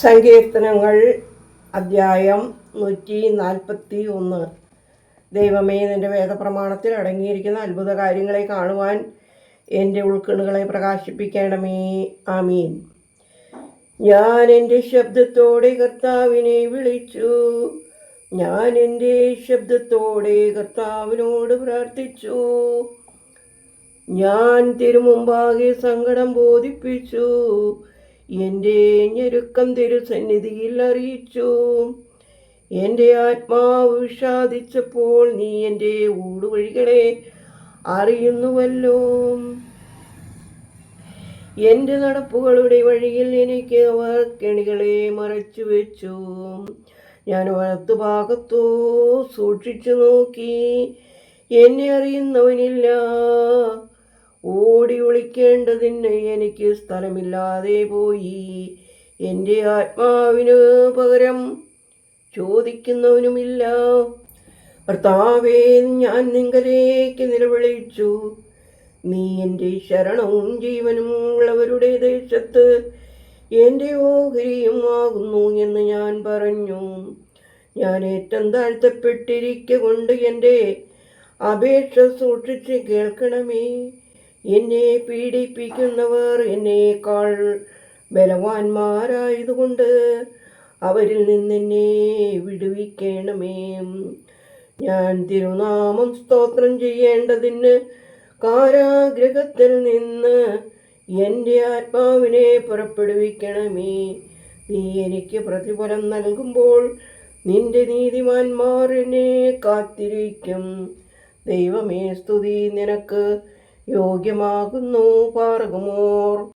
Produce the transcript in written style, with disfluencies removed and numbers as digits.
സങ്കീർത്തനങ്ങൾ അദ്ധ്യായം 141. ദൈവമേ, നിന്റെ വേദപ്രമാണത്തിൽ അടങ്ങിയിരിക്കുന്ന അത്ഭുത കാര്യങ്ങളെ കാണുവാൻ എൻ്റെ ഉൾക്കണ്ണുകളെ പ്രകാശിപ്പിക്കണമേ. ആമീൻ. ഞാൻ എൻ്റെ ശബ്ദത്തോടെ കർത്താവിനെ വിളിച്ചു. ഞാൻ എൻ്റെ ശബ്ദത്തോടെ കർത്താവിനോട് പ്രാർത്ഥിച്ചു. ഞാൻ തിരുമുമ്പാകെ സങ്കടം ബോധിപ്പിച്ചു. എൻ്റെ ഞെരുക്കം തിരുസന്നിധിയിൽ അറിയിച്ചു. എൻ്റെ ആത്മാവ് വിഷാദിച്ചപ്പോൾ നീ എൻ്റെ ഊടുവഴികളെ അറിയുന്നുവല്ലോ. എൻ്റെ നടപ്പുകളുടെ വഴിയിൽ എനിക്ക് അവർ കെണികളെ മറച്ചു വെച്ചു. ഞാൻ വലത്തുഭാഗത്തോ സൂക്ഷിച്ചു നോക്കി, എന്നെ അറിയുന്നവനില്ല. ഓടി ഒളിക്കേണ്ടതിന് എനിക്ക് സ്ഥലമില്ലാതെ പോയി. എൻ്റെ ആത്മാവിന് പകരം ചോദിക്കുന്നവനുമില്ല. കർത്താവേ, ഞാൻ നിങ്കലേക്ക് നിലവിളിച്ചു. നീ എൻ്റെ ശരണവും ജീവനും ഉള്ളവരുടെ ദേശത്ത് എൻ്റെ ഓഹരിയും ആകുന്നു എന്ന് ഞാൻ പറഞ്ഞു. ഞാൻ ഏറ്റവും താഴ്ത്തപ്പെട്ടിരിക്കൊണ്ട് എൻ്റെ അപേക്ഷ സൂക്ഷിച്ച് കേൾക്കണമേ. എന്നെ പീഡിപ്പിക്കുന്നവർ എന്നേക്കാൾ ബലവാന്മാരായതുകൊണ്ട് അവരിൽ നിന്നെന്നെ വിടുവിക്കണമേ. ഞാൻ തിരുനാമം സ്തോത്രം ചെയ്യേണ്ടതിന് കാരാഗൃഹത്തിൽ നിന്ന് എൻ്റെ ആത്മാവിനെ പുറപ്പെടുവിക്കണമേ. നീ എനിക്ക് പ്രതിഫലം നൽകുമ്പോൾ നിന്റെ നീതിമാന്മാർ എന്നെ കാത്തിരിക്കും. ദൈവമേ, സ്തുതി നിനക്ക് യോഗ്യമാകുന്നു. പാർക്കുമോർ.